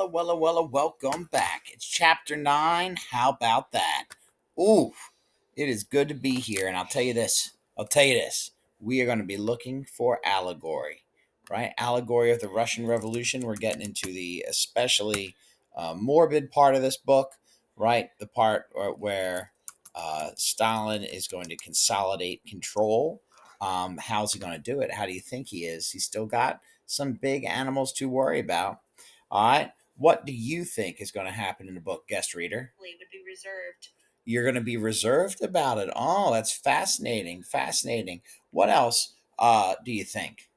Welcome back. It's chapter 9. How about that? Ooh, it is good to be here. And I'll tell you this. We are going to be looking for allegory, right? Allegory of the Russian Revolution. We're getting into the especially morbid part of this book, right? The part where Stalin is going to consolidate control. How's he going to do it? How do you think he is? He's still got some big animals to worry about. All right. What do you think is going to happen in the book, guest reader? Would be reserved. You're going to be reserved about it. Oh, that's fascinating. Fascinating. What else do you think?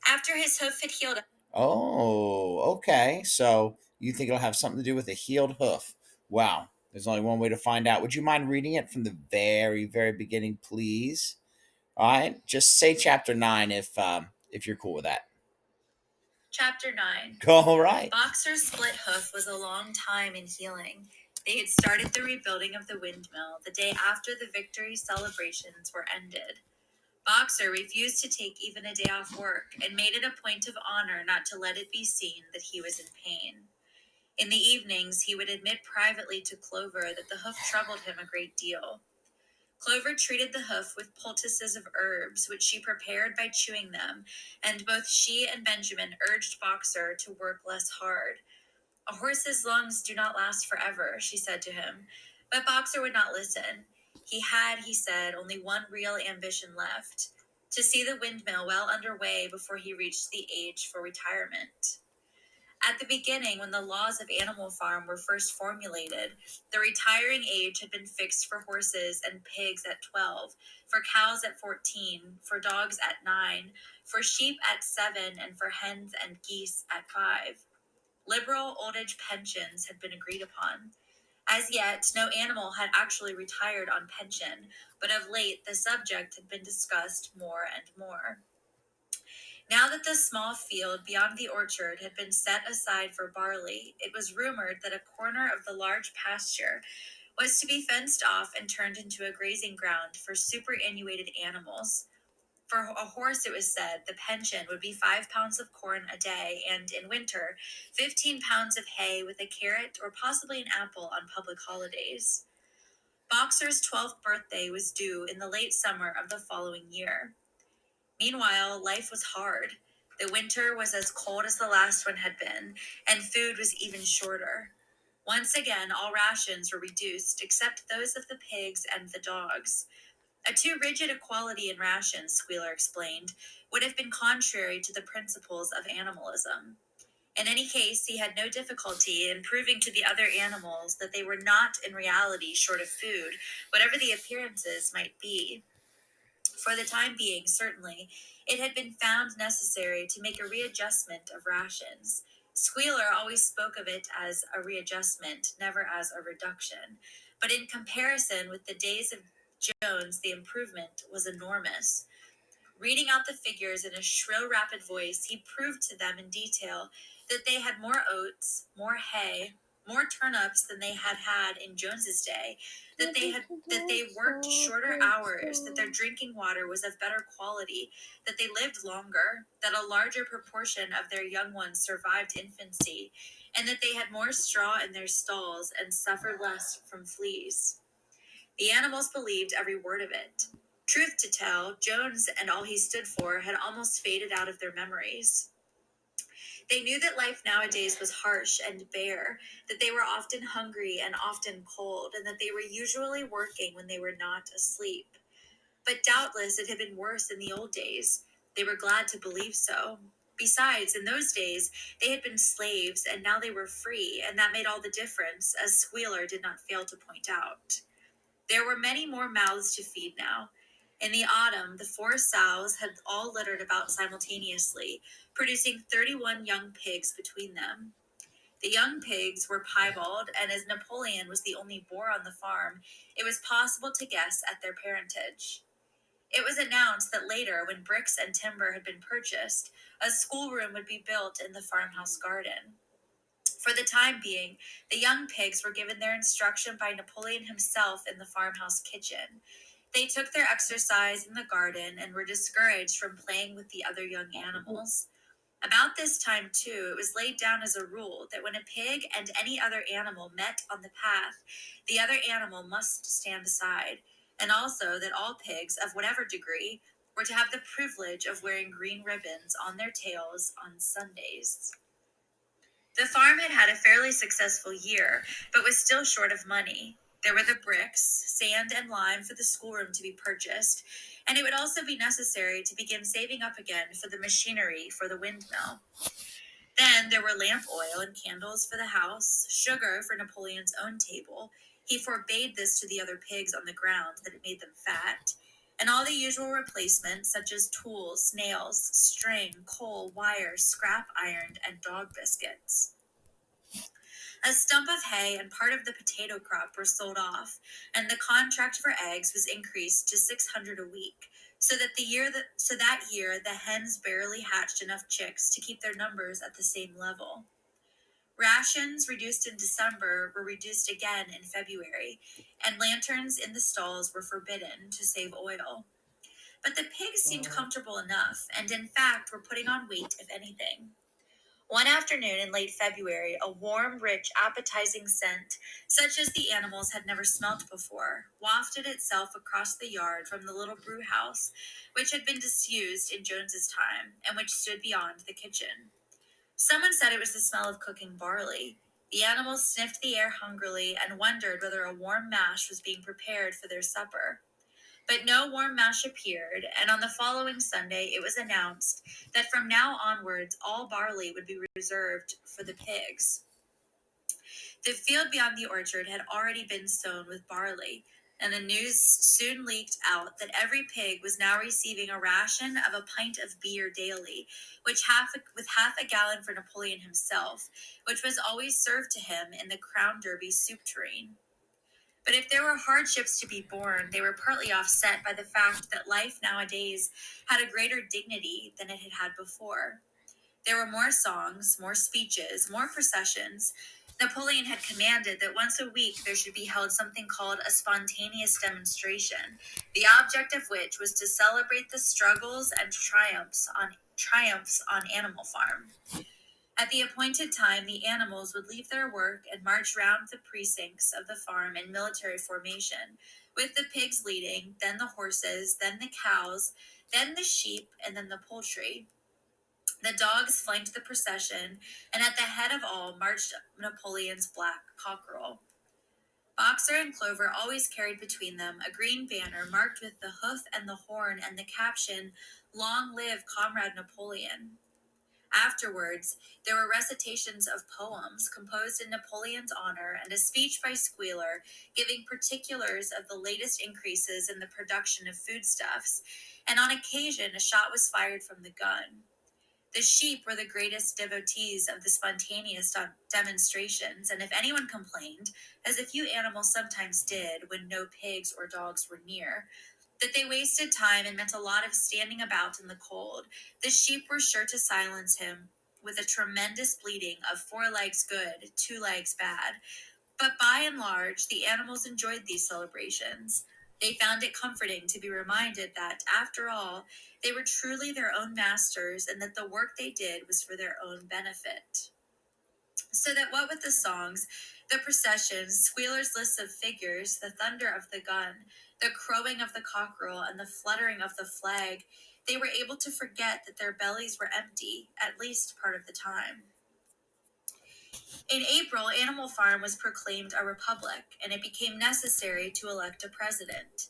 After his hoof had healed. Oh, okay. So you think it'll have something to do with a healed hoof? Wow. There's only one way to find out. Would you mind reading it from the very, very beginning, please? All right. Just say chapter 9 if you're cool with that. Chapter 9. All right. Boxer's split hoof was a long time in healing. They had started the rebuilding of the windmill the day after the victory celebrations were ended. Boxer refused to take even a day off work and made it a point of honor not to let it be seen that he was in pain. In the evenings, he would admit privately to Clover that the hoof troubled him a great deal. Clover treated the hoof with poultices of herbs, which she prepared by chewing them, and both she and Benjamin urged Boxer to work less hard. A horse's lungs do not last forever, she said to him, but Boxer would not listen. He had, he said, only one real ambition left: to see the windmill well underway before he reached the age for retirement. At the beginning, when the laws of Animal Farm were first formulated, the retiring age had been fixed for horses and pigs at 12, for cows at 14, for dogs at 9, for sheep at 7, and for hens and geese at 5. Liberal old age pensions had been agreed upon. As yet, no animal had actually retired on pension, but of late the subject had been discussed more and more. Now that the small field beyond the orchard had been set aside for barley, it was rumored that a corner of the large pasture was to be fenced off and turned into a grazing ground for superannuated animals. For a horse, it was said, the pension would be 5 pounds of corn a day, and in winter, 15 pounds of hay with a carrot or possibly an apple on public holidays. Boxer's 12th birthday was due in the late summer of the following year. Meanwhile, life was hard. The winter was as cold as the last one had been, and food was even shorter. Once again, all rations were reduced, except those of the pigs and the dogs. A too rigid equality in rations, Squealer explained, would have been contrary to the principles of animalism. In any case, he had no difficulty in proving to the other animals that they were not in reality short of food, whatever the appearances might be. For the time being, certainly, it had been found necessary to make a readjustment of rations. Squealer always spoke of it as a readjustment, never as a reduction. But in comparison with the days of Jones, the improvement was enormous. Reading out the figures in a shrill, rapid voice, he proved to them in detail that they had more oats, more hay, more turnips than they had had in Jones's day, that they worked shorter hours, that their drinking water was of better quality, that they lived longer, that a larger proportion of their young ones survived infancy, and that they had more straw in their stalls and suffered less from fleas. The animals believed every word of it. Truth to tell, Jones and all he stood for had almost faded out of their memories. They knew that life nowadays was harsh and bare, that they were often hungry and often cold, and that they were usually working when they were not asleep. But doubtless it had been worse in the old days. They were glad to believe so. Besides, in those days, they had been slaves, and now they were free, and that made all the difference, as Squealer did not fail to point out. There were many more mouths to feed now. In the autumn, the 4 sows had all littered about simultaneously, producing 31 young pigs between them. The young pigs were piebald, and as Napoleon was the only boar on the farm, it was possible to guess at their parentage. It was announced that later, when bricks and timber had been purchased, a schoolroom would be built in the farmhouse garden. For the time being, the young pigs were given their instruction by Napoleon himself in the farmhouse kitchen. They took their exercise in the garden and were discouraged from playing with the other young animals. About this time, too, it was laid down as a rule that when a pig and any other animal met on the path, the other animal must stand aside, and also that all pigs, of whatever degree, were to have the privilege of wearing green ribbons on their tails on Sundays. The farm had had a fairly successful year, but was still short of money. There were the bricks, sand, and lime for the schoolroom to be purchased, and it would also be necessary to begin saving up again for the machinery for the windmill. Then there were lamp oil and candles for the house, sugar for Napoleon's own table. He forbade this to the other pigs on the ground that it made them fat. And all the usual replacements, such as tools, nails, string, coal, wire, scrap iron, and dog biscuits. A stump of hay and part of the potato crop were sold off, and the contract for eggs was increased to 600 a week, so that year the hens barely hatched enough chicks to keep their numbers at the same level. Rations reduced in December were reduced again in February, and lanterns in the stalls were forbidden to save oil. But the pigs seemed comfortable enough, and in fact were putting on weight if anything. One afternoon in late February, a warm, rich, appetizing scent, such as the animals had never smelt before, wafted itself across the yard from the little brew house, which had been disused in Jones's time, and which stood beyond the kitchen. Someone said it was the smell of cooking barley. The animals sniffed the air hungrily and wondered whether a warm mash was being prepared for their supper. But no warm mash appeared, and on the following Sunday it was announced that from now onwards all barley would be reserved for the pigs. The field beyond the orchard had already been sown with barley, and the news soon leaked out that every pig was now receiving a ration of a pint of beer daily, with half a gallon for Napoleon himself, which was always served to him in the Crown Derby soup tureen. But if there were hardships to be borne, they were partly offset by the fact that life nowadays had a greater dignity than it had had before. There were more songs, more speeches, more processions. Napoleon had commanded that once a week there should be held something called a spontaneous demonstration, the object of which was to celebrate the struggles and triumphs on Animal Farm. At the appointed time, the animals would leave their work and march round the precincts of the farm in military formation, with the pigs leading, then the horses, then the cows, then the sheep, and then the poultry. The dogs flanked the procession, and at the head of all marched Napoleon's black cockerel. Boxer and Clover always carried between them a green banner marked with the hoof and the horn and the caption, "Long live Comrade Napoleon." Afterwards, there were recitations of poems composed in Napoleon's honor and a speech by Squealer giving particulars of the latest increases in the production of foodstuffs, and on occasion a shot was fired from the gun. The sheep were the greatest devotees of the spontaneous demonstrations, and if anyone complained, as a few animals sometimes did when no pigs or dogs were near, that they wasted time and meant a lot of standing about in the cold, the sheep were sure to silence him with a tremendous bleating of 4 legs good, 2 legs bad. But by and large, the animals enjoyed these celebrations. They found it comforting to be reminded that, after all, they were truly their own masters and that the work they did was for their own benefit. So that what with the songs, the processions, Squealer's lists of figures, the thunder of the gun, the crowing of the cockerel, and the fluttering of the flag, they were able to forget that their bellies were empty, at least part of the time. In April, Animal Farm was proclaimed a republic, and it became necessary to elect a president.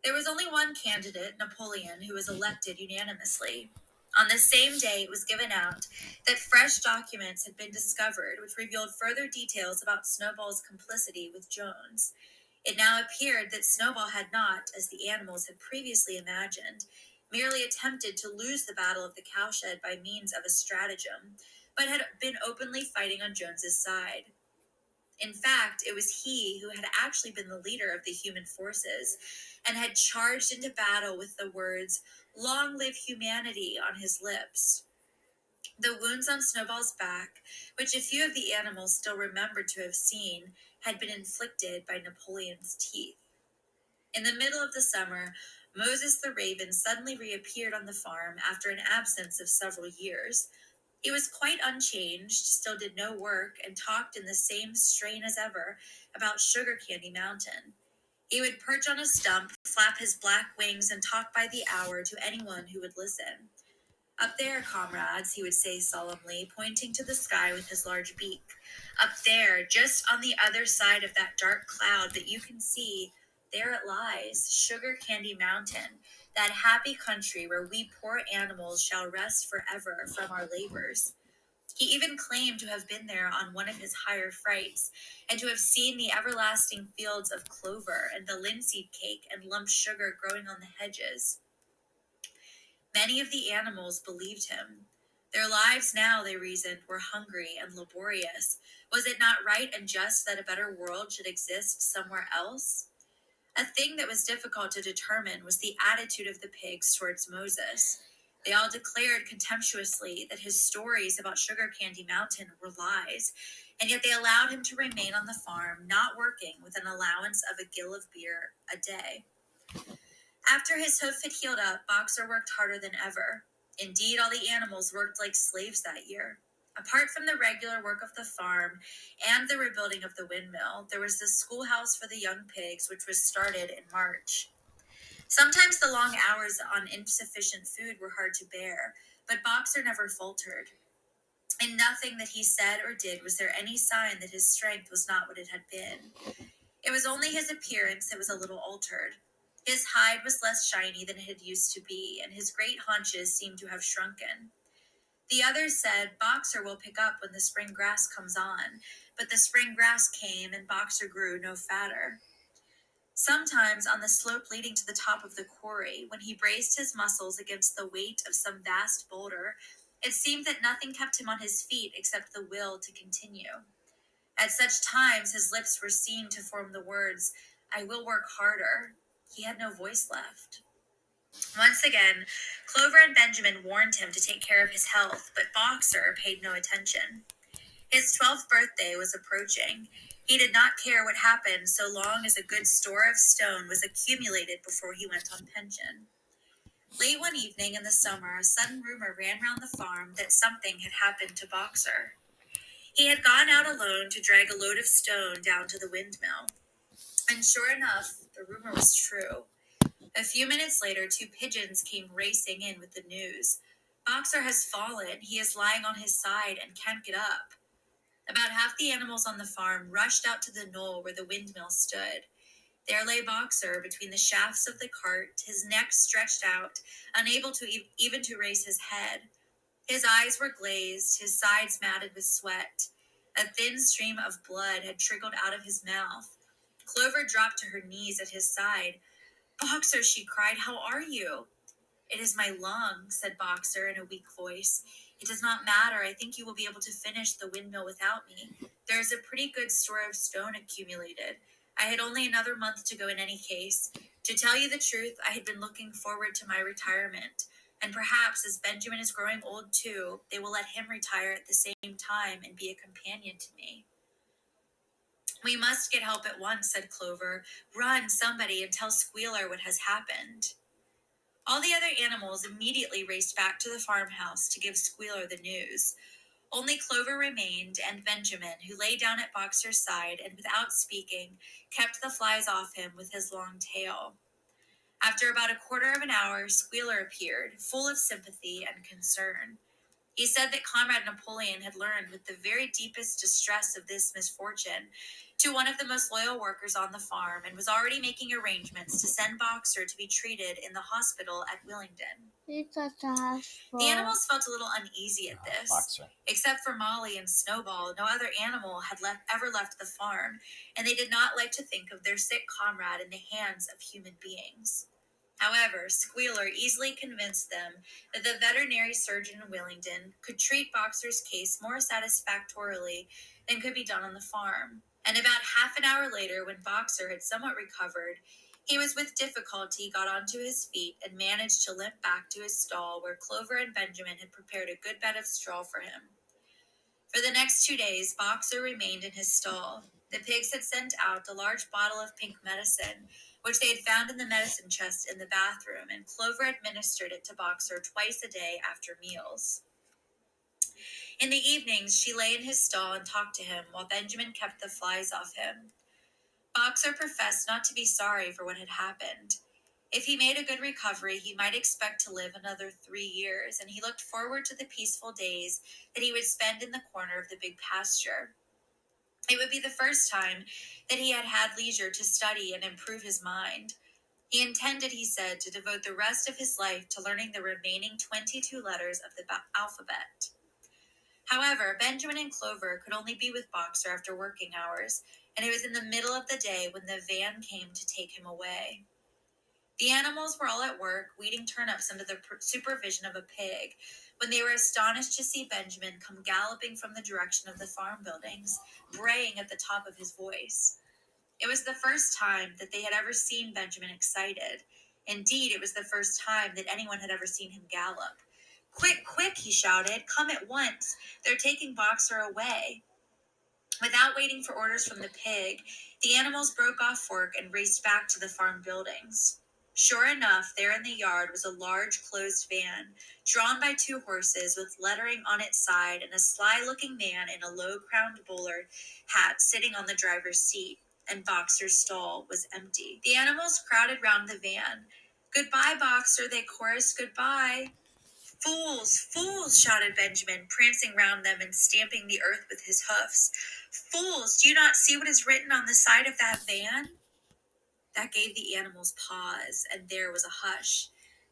There was only one candidate, Napoleon, who was elected unanimously. On the same day, it was given out that fresh documents had been discovered which revealed further details about Snowball's complicity with Jones. It now appeared that Snowball had not, as the animals had previously imagined, merely attempted to lose the battle of the cowshed by means of a stratagem, but had been openly fighting on Jones's side. In fact, it was he who had actually been the leader of the human forces and had charged into battle with the words, "Long live humanity," on his lips. The wounds on Snowball's back, which a few of the animals still remembered to have seen, had been inflicted by Napoleon's teeth. In the middle of the summer, Moses the Raven suddenly reappeared on the farm after an absence of several years. He was quite unchanged, still did no work, and talked in the same strain as ever about Sugar Candy Mountain. He would perch on a stump, flap his black wings, and talk by the hour to anyone who would listen. Up there, comrades, he would say solemnly, pointing to the sky with his large beak. Up there, just on the other side of that dark cloud that you can see, there it lies, Sugar Candy Mountain, that happy country where we poor animals shall rest forever from our labors. He even claimed to have been there on one of his higher frights, and to have seen the everlasting fields of clover and the linseed cake and lump sugar growing on the hedges. Many of the animals believed him. Their lives now, they reasoned, were hungry and laborious. Was it not right and just that a better world should exist somewhere else? A thing that was difficult to determine was the attitude of the pigs towards Moses. They all declared contemptuously that his stories about Sugar Candy Mountain were lies, and yet they allowed him to remain on the farm, not working, with an allowance of a gill of beer a day. After his hoof had healed up, Boxer worked harder than ever. Indeed, all the animals worked like slaves that year. Apart from the regular work of the farm and the rebuilding of the windmill, there was the schoolhouse for the young pigs, which was started in March. Sometimes the long hours on insufficient food were hard to bear, but Boxer never faltered. In nothing that he said or did was there any sign that his strength was not what it had been. It was only his appearance that was a little altered. His hide was less shiny than it had used to be, and his great haunches seemed to have shrunken. The others said, Boxer will pick up when the spring grass comes on, but the spring grass came and Boxer grew no fatter. Sometimes on the slope leading to the top of the quarry, when he braced his muscles against the weight of some vast boulder, it seemed that nothing kept him on his feet except the will to continue. At such times his lips were seen to form the words, I will work harder. He had no voice left. Once again, Clover and Benjamin warned him to take care of his health, but Boxer paid no attention. His 12th birthday was approaching. He did not care what happened so long as a good store of stone was accumulated before he went on pension. Late one evening in the summer, a sudden rumor ran round the farm that something had happened to Boxer. He had gone out alone to drag a load of stone down to the windmill. And sure enough, the rumor was true. A few minutes later, 2 pigeons came racing in with the news. Boxer has fallen. He is lying on his side and can't get up. About half the animals on the farm rushed out to the knoll where the windmill stood. There lay Boxer between the shafts of the cart, his neck stretched out, unable to even to raise his head. His eyes were glazed, his sides matted with sweat. A thin stream of blood had trickled out of his mouth. Clover dropped to her knees at his side. Boxer, she cried, how are you? It is my lung, said Boxer in a weak voice. It does not matter. I think you will be able to finish the windmill without me. There is a pretty good store of stone accumulated. I had only another month to go in any case. To tell you the truth, I had been looking forward to my retirement. And perhaps, as Benjamin is growing old too, they will let him retire at the same time and be a companion to me. We must get help at once, said Clover. Run, somebody, and tell Squealer what has happened. All the other animals immediately raced back to the farmhouse to give Squealer the news. Only Clover remained, and Benjamin, who lay down at Boxer's side and without speaking, kept the flies off him with his long tail. After about a quarter of an hour, Squealer appeared, full of sympathy and concern. He said that Comrade Napoleon had learned with the very deepest distress of this misfortune to one of the most loyal workers on the farm and was already making arrangements to send Boxer to be treated in the hospital at Willingdon. The animals felt a little uneasy at this. Boxer. Except for Molly and Snowball, no other animal had ever left the farm, and they did not like to think of their sick comrade in the hands of human beings. However, Squealer easily convinced them that the veterinary surgeon in Willingdon could treat Boxer's case more satisfactorily than could be done on the farm. And about half an hour later, when Boxer had somewhat recovered, he was with difficulty got onto his feet and managed to limp back to his stall where Clover and Benjamin had prepared a good bed of straw for him. For the next 2 days, Boxer remained in his stall. The pigs had sent out a large bottle of pink medicine, which they had found in the medicine chest in the bathroom, and Clover administered it to Boxer twice a day after meals. In the evenings, she lay in his stall and talked to him while Benjamin kept the flies off him. Boxer professed not to be sorry for what had happened. If he made a good recovery, he might expect to live another 3 years, and he looked forward to the peaceful days that he would spend in the corner of the big pasture. It would be the first time that he had had leisure to study and improve his mind. He intended, he said, to devote the rest of his life to learning the remaining 22 letters of the alphabet. However, Benjamin and Clover could only be with Boxer after working hours, and it was in the middle of the day when the van came to take him away. The animals were all at work, weeding turnips under the supervision of a pig, when they were astonished to see Benjamin come galloping from the direction of the farm buildings, braying at the top of his voice. It was the first time that they had ever seen Benjamin excited. Indeed, it was the first time that anyone had ever seen him gallop. "Quick, quick," he shouted. "Come at once. They're taking Boxer away." Without waiting for orders from the pig, the animals broke off work and raced back to the farm buildings. Sure enough, there in the yard was a large closed van, drawn by 2 horses with lettering on its side and a sly-looking man in a low-crowned bowler hat sitting on the driver's seat, and Boxer's stall was empty. The animals crowded round the van. "Goodbye, Boxer," they chorused. "Goodbye." "Fools, fools!" shouted Benjamin, prancing round them and stamping the earth with his hoofs. "Fools, do you not see what is written on the side of that van?" That gave the animals pause, and there was a hush.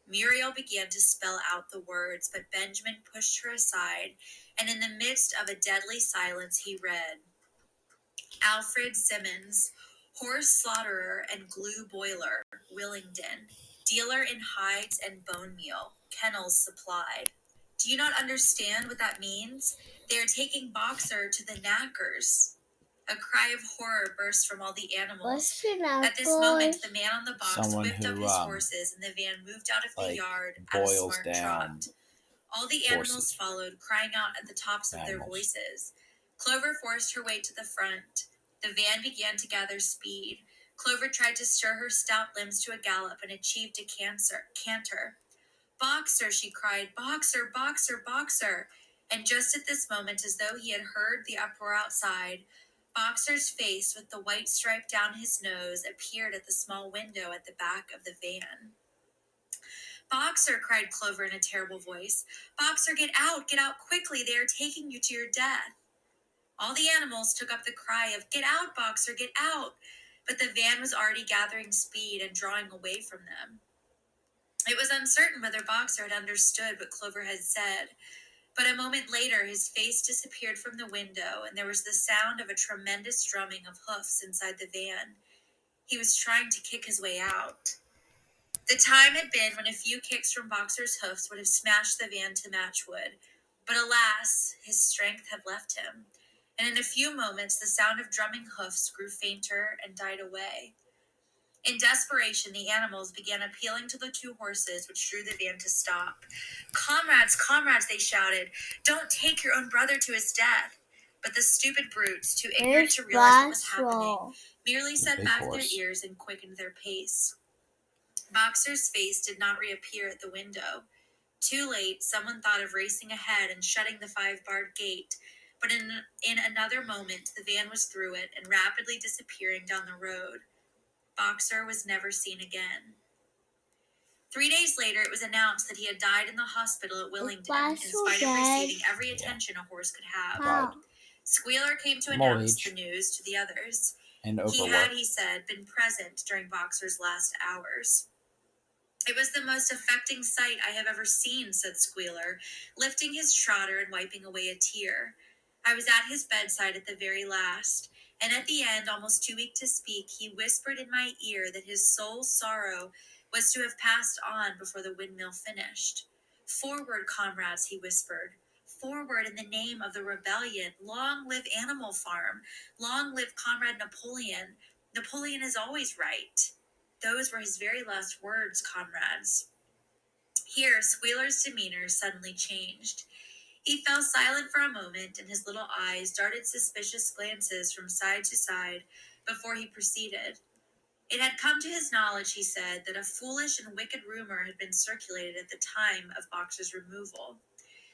Muriel began to spell out the words, but Benjamin pushed her aside, and in the midst of a deadly silence he read: "Alfred Simmons, horse slaughterer and glue boiler, Willingdon, dealer in hides and bone meal, kennels supplied." Do you not understand what that means? They are taking Boxer to the knackers. A cry of horror burst from all the animals. At this moment, the man on the box Someone whipped up who his horses, and the van moved out of the like yard at a boils smart down trot. All the animals horses. followed, crying out at the tops of their Animals. voices. Clover forced her way to the front. The van began to gather speed. Clover tried to stir her stout limbs to a gallop and achieved a canter. "Boxer!" she cried. "Boxer! Boxer! Boxer!" And just at this moment, as though he had heard the uproar outside, Boxer's face, with the white stripe down his nose, appeared at the small window at the back of the van. "Boxer!" cried Clover in a terrible voice. "Boxer, get out! Get out quickly! They are taking you to your death!" All the animals took up the cry of, "Get out, Boxer! Get out!" But the van was already gathering speed and drawing away from them. It was uncertain whether Boxer had understood what Clover had said, but a moment later his face disappeared from the window, and there was the sound of a tremendous drumming of hoofs inside the van. He was trying to kick his way out. The time had been when a few kicks from Boxer's hoofs would have smashed the van to matchwood, but alas, his strength had left him, and in a few moments the sound of drumming hoofs grew fainter and died away. In desperation, the animals began appealing to the 2 horses, which drew the van to stop. "Comrades, comrades," they shouted, "don't take your own brother to his death." But the stupid brutes, too ignorant to realize what was happening, merely set Big back horse. their ears and quickened their pace. Boxer's face did not reappear at the window. Too late, someone thought of racing ahead and shutting the 5-barred gate, but in another moment the van was through it and rapidly disappearing down the road. Boxer was never seen again. 3 days later, it was announced that he had died in the hospital at Willingdon, in spite of receiving every attention a horse could have. Died. Squealer came to From old announce age. the news to the others. And He overwork. had, he said, been present during Boxer's last hours. "It was the most affecting sight I have ever seen," said Squealer, lifting his trotter and wiping away a tear. "I was at his bedside at the very last, and at the end, almost too weak to speak, he whispered in my ear that his soul's sorrow was to have passed on before the windmill finished. 'Forward, comrades,' he whispered. 'Forward in the name of the rebellion. Long live Animal Farm. Long live Comrade Napoleon. Napoleon is always right.' Those were his very last words, comrades." Here, Squealer's demeanor suddenly changed. He fell silent for a moment, and his little eyes darted suspicious glances from side to side before he proceeded. It had come to his knowledge, he said, that a foolish and wicked rumor had been circulated at the time of Boxer's removal.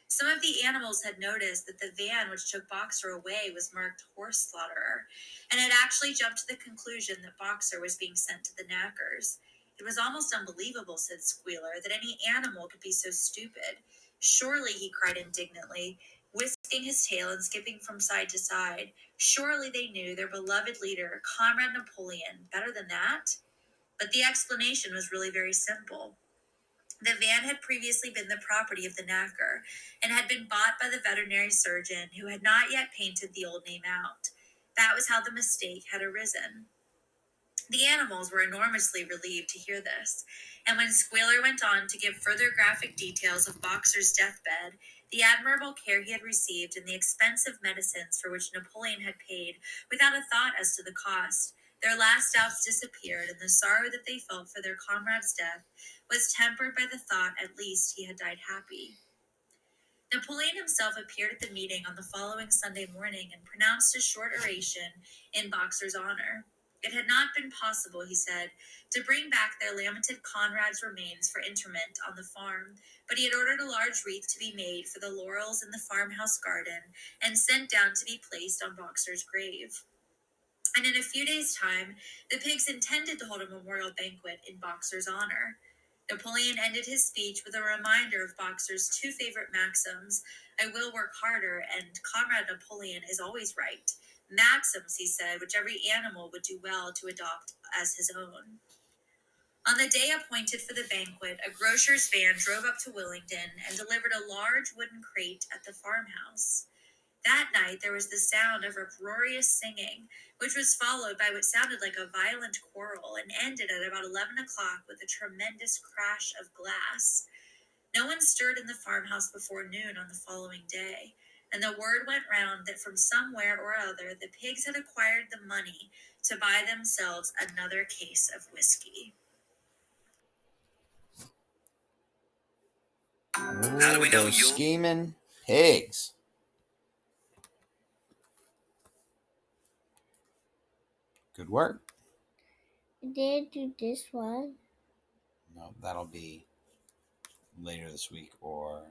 Some of the animals had noticed that the van which took Boxer away was marked horse slaughterer, and had actually jumped to the conclusion that Boxer was being sent to the knackers. It was almost unbelievable, said Squealer, that any animal could be so stupid. Surely, he cried indignantly, whisking his tail and skipping from side to side, surely they knew their beloved leader, Comrade Napoleon, better than that? But the explanation was really very simple. The van had previously been the property of the knacker and had been bought by the veterinary surgeon who had not yet painted the old name out. That was how the mistake had arisen. The animals were enormously relieved to hear this, and when Squealer went on to give further graphic details of Boxer's deathbed, the admirable care he had received, and the expensive medicines for which Napoleon had paid without a thought as to the cost, their last doubts disappeared, and the sorrow that they felt for their comrade's death was tempered by the thought at least he had died happy. Napoleon himself appeared at the meeting on the following Sunday morning and pronounced a short oration in Boxer's honor. It had not been possible, he said, to bring back their lamented comrade's remains for interment on the farm, but he had ordered a large wreath to be made for the laurels in the farmhouse garden and sent down to be placed on Boxer's grave. And in a few days' time, the pigs intended to hold a memorial banquet in Boxer's honor. Napoleon ended his speech with a reminder of Boxer's two favorite maxims: I will work harder, and Comrade Napoleon is always right. Maxims, he said, which every animal would do well to adopt as his own. On the day appointed for the banquet, a grocer's van drove up to Willingdon and delivered a large wooden crate at the farmhouse. That night there was the sound of uproarious singing, which was followed by what sounded like a violent quarrel and ended at about 11 o'clock with a tremendous crash of glass. No one stirred in the farmhouse before noon on the following day, and the word went round that from somewhere or other the pigs had acquired the money to buy themselves another case of whiskey. How do we know you? Scheming pigs. Good work. Did you do this one? No, that'll be later this week or